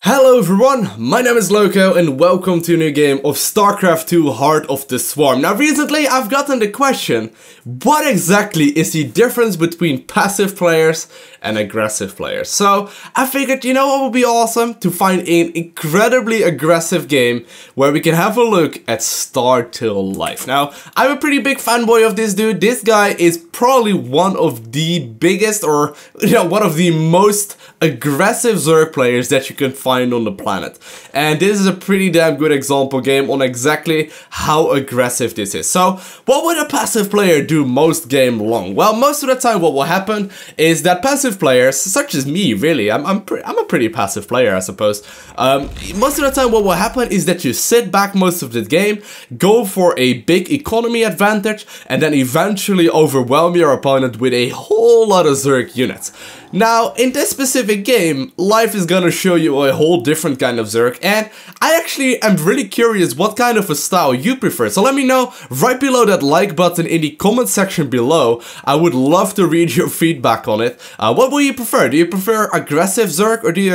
Hello everyone, my name is Loko and welcome to a new game of StarCraft II Heart of the Swarm. Now recently I've gotten the question, what exactly is the difference between passive players and aggressive players? So I figured, you know what would be awesome? To find an incredibly aggressive game where we can have a look at Star Till Life. Now I'm a pretty big fanboy of this dude. This guy is probably one of the biggest or one of the most aggressive Zerg players that you can find on the planet, and this is a pretty damn good example game on exactly how aggressive this is. So what would a passive player do most game long? Well, most of the time what will happen is that passive players, such as me, really, I'm a pretty passive player, I suppose. Most of the time what will happen is that you sit back most of the game, go for a big economy advantage, and then eventually overwhelm your opponent with a whole lot of Zerg units. Now, in this specific game, life is gonna show you a whole different kind of Zerg, and I actually am really curious what kind of a style you prefer. So let me know right below that like button in the comment section below. I would love to read your feedback on it. What will you prefer? Do you prefer aggressive Zerg, or do you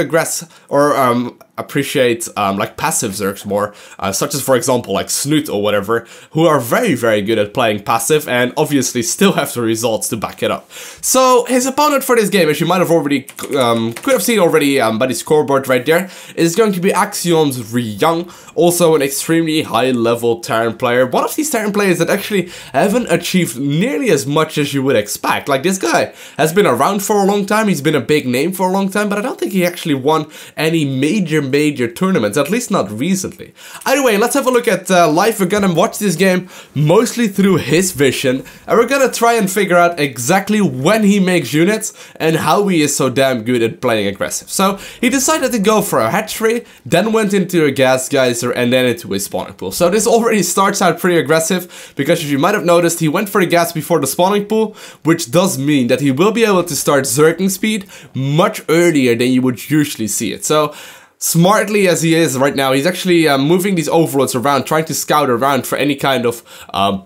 appreciate like passive Zergs more, such as for example like Snoot or whatever, who are very good at playing passive and obviously still have the results to back it up. So his opponent for this game, as you might have already could have seen already by the scoreboard right there, is going to be Axion's Ryung, also an extremely high level Terran player, one of these Terran players that actually haven't achieved nearly as much as you would expect. Like, this guy has been around for a long time, he's been a big name for a long time, but I don't think he actually won any major tournaments, at least not recently. Either way, let's have a look at life. We're gonna watch this game mostly through his vision, and we're gonna try and figure out exactly when he makes units and how he is so damn good at playing aggressive. So he decided to go for a hatchery, then went into a gas geyser, and then into his spawning pool. So this already starts out pretty aggressive, because as you might have noticed, he went for the gas before the spawning pool, which does mean that he will be able to start zerging speed much earlier than you would usually see it. So smartly as he is right now, he's actually moving these overlords around, trying to scout around for any kind of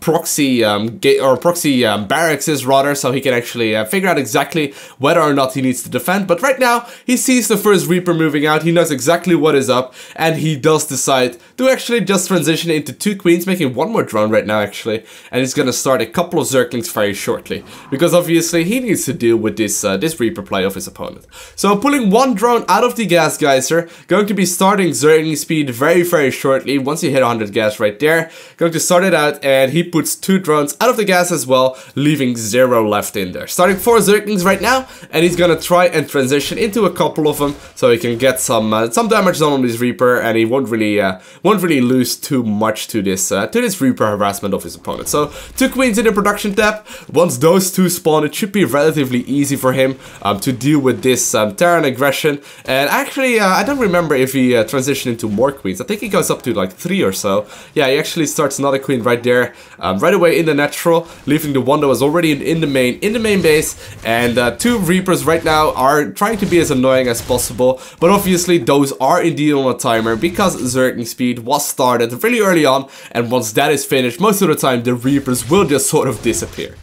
proxy barracks rather, so he can actually figure out exactly whether or not he needs to defend. But right now, he sees the first Reaper moving out, he knows exactly what is up, and he does decide to actually just transition into 2 queens, making 1 more drone right now actually, and he's gonna start a couple of Zerglings very shortly, because obviously he needs to deal with this Reaper play of his opponent. So pulling 1 drone out of the gas geyser, going to be starting zerging speed very shortly. Once you hit 100 gas right there, going to start it out, and he puts 2 drones out of the gas as well, leaving 0 left in there. Starting 4 zerglings right now, and he's gonna try and transition into a couple of them so he can get some damage done on this Reaper, and he won't really lose too much to this Reaper harassment of his opponent. So 2 queens in the production tab. Once those 2 spawn, it should be relatively easy for him to deal with this Terran aggression. And actually, I don't remember if he transitioned into more queens. I think he goes up to like 3 or so. Yeah, he actually starts another queen right there, right away in the natural, leaving the one that was already in the main base. And 2 Reapers right now are trying to be as annoying as possible, but obviously those are indeed on a timer, because zerging speed was started really early on, and once that is finished, most of the time the Reapers will just sort of disappear.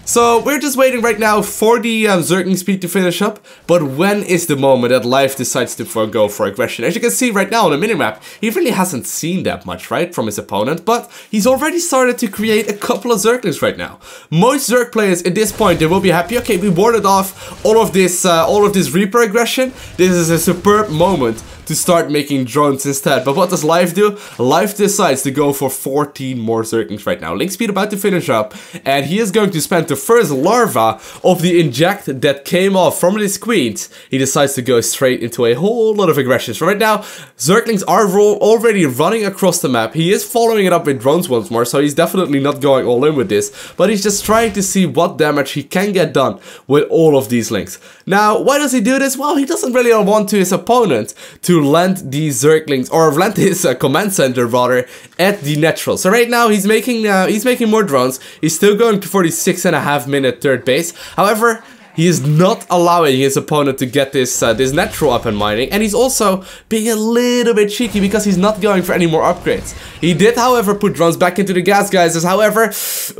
So we're just waiting right now for the zerging speed to finish up, but when is the moment that life decides to go for aggression? As you can see right now on the minimap, he really hasn't seen that much, right, from his opponent, but he's already started to create a couple of zerglings right now. Most Zerg players at this point, they will be happy, okay, we warded off all of this Reaper aggression. This is a superb moment to start making drones instead. But what does life do? Life decides to go for 14 more zerglings right now. Link speed about to finish up, and he is going to spend the first larva of the inject that came off from his queens. He decides to go straight into a whole lot of aggression. So right now, zerglings are already running across the map. He is following it up with drones once more, so he's definitely not going all in with this, but he's just trying to see what damage he can get done with all of these links. Now, why does he do this? Well, he doesn't really want his opponent to land these Zerglings, or land his command center rather, at the natural. So right now he's making more drones. He's still going for the 6.5 minute third base. However, he is not allowing his opponent to get this this natural up and mining, and he's also being a little bit cheeky because he's not going for any more upgrades. He did, however, put drones back into the gas geysers. However,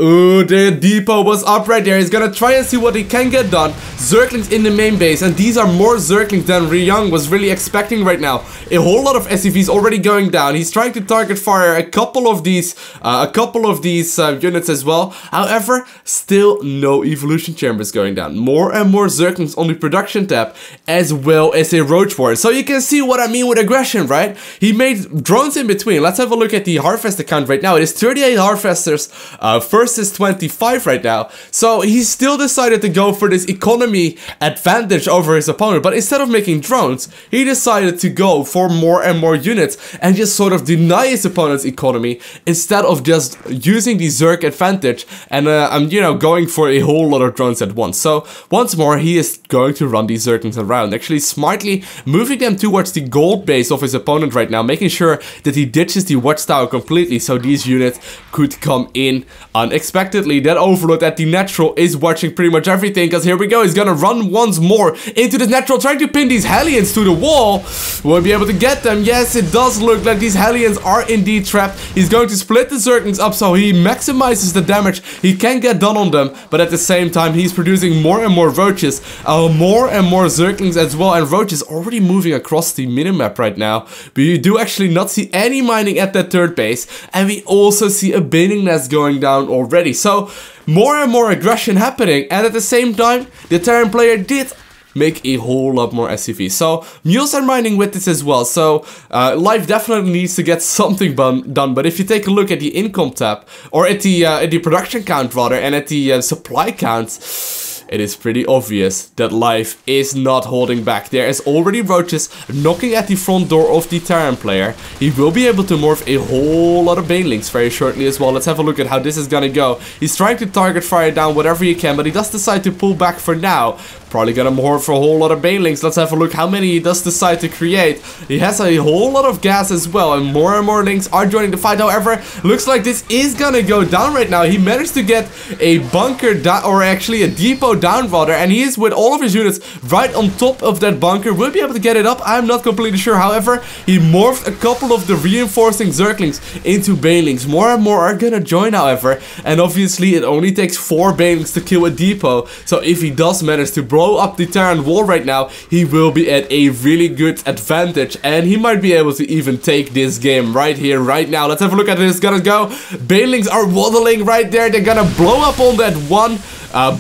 ooh, the depot was up right there. He's gonna try and see what he can get done. Zerglings in the main base, and these are more Zerglings than Ryung was really expecting right now. A whole lot of SCVs already going down. He's trying to target fire a couple of these units as well. However, still no evolution chambers going down. More and more Zerglings on the production tab, as well as a roach ward. So you can see what I mean with aggression, right? He made drones in between. Let's have a look at the harvester count right now. It is 38 harvesters versus 25 right now. So he still decided to go for this economy advantage over his opponent, but instead of making drones, he decided to go for more and more units and just sort of deny his opponent's economy instead of just using the Zerg advantage and you know, going for a whole lot of drones at once. So once more, he is going to run these Zerglings around, actually smartly moving them towards the gold base of his opponent right now, making sure that he ditches the watchtower completely so these units could come in unexpectedly. That overlord at the natural is watching pretty much everything, because here we go, he's gonna run once more into this natural, trying to pin these Hellions to the wall. Won't be able to get them. Yes, it does look like these Hellions are indeed trapped. He's going to split the Zerglings up so he maximizes the damage he can get done on them, but at the same time he's producing more and more roaches, more and more Zerglings as well, and roaches already moving across the minimap right now. But you do actually not see any mining at that third base, and we also see a baning nest going down already. So more and more aggression happening, and at the same time the Terran player did make a whole lot more SCVs. So mules are mining with this as well. So life definitely needs to get something done. But if you take a look at the income tab, or at the production count rather, and at the supply counts, it is pretty obvious that life is not holding back. There is already roaches knocking at the front door of the Terran player. He will be able to morph a whole lot of banelings very shortly as well. Let's have a look at how this is gonna go. He's trying to target fire down whatever he can, but he does decide to pull back for now. Probably gonna morph for a whole lot of banelings. Let's have a look how many he does decide to create. He has a whole lot of gas as well, and more links are joining the fight. However, looks like this is gonna go down right now. He managed to get a bunker down, or actually a depot down rather, and he is with all of his units right on top of that bunker. Will be able to get it up, I'm not completely sure. However, he morphed a couple of the reinforcing Zerglings into banelings. More and more are gonna join, however, and obviously it only takes 4 banelings to kill a depot. So if he does manage to blow up the Terran wall right now, he will be at a really good advantage, and he might be able to even take this game right here, right now. Let's have a look at this. Gonna go. Banelings are waddling right there. They're gonna blow up on that one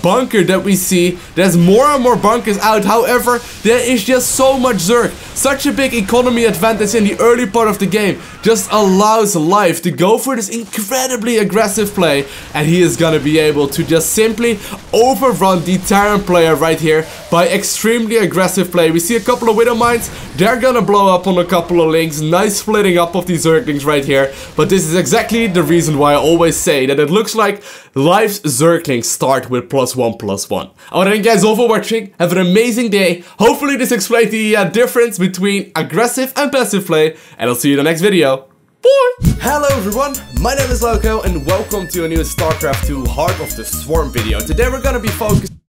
bunker that we see. There's more and more bunkers out. However, there is just so much Zerg. Such a big economy advantage in the early part of the game just allows life to go for this incredibly aggressive play, and he is gonna be able to just simply overrun the Terran player right here by extremely aggressive play. We see a couple of Widow Mines. They're gonna blow up on a couple of links. Nice splitting up of these Zerglings right here. But this is exactly the reason why I always say that it looks like life's Zerglings start with +1/+1. I want to thank you guys all for watching. Have an amazing day. Hopefully this explained the difference between aggressive and passive play, and I'll see you in the next video. Bye! Hello everyone, my name is Lowko, and welcome to a new StarCraft II Heart of the Swarm video. Today we're gonna be focusing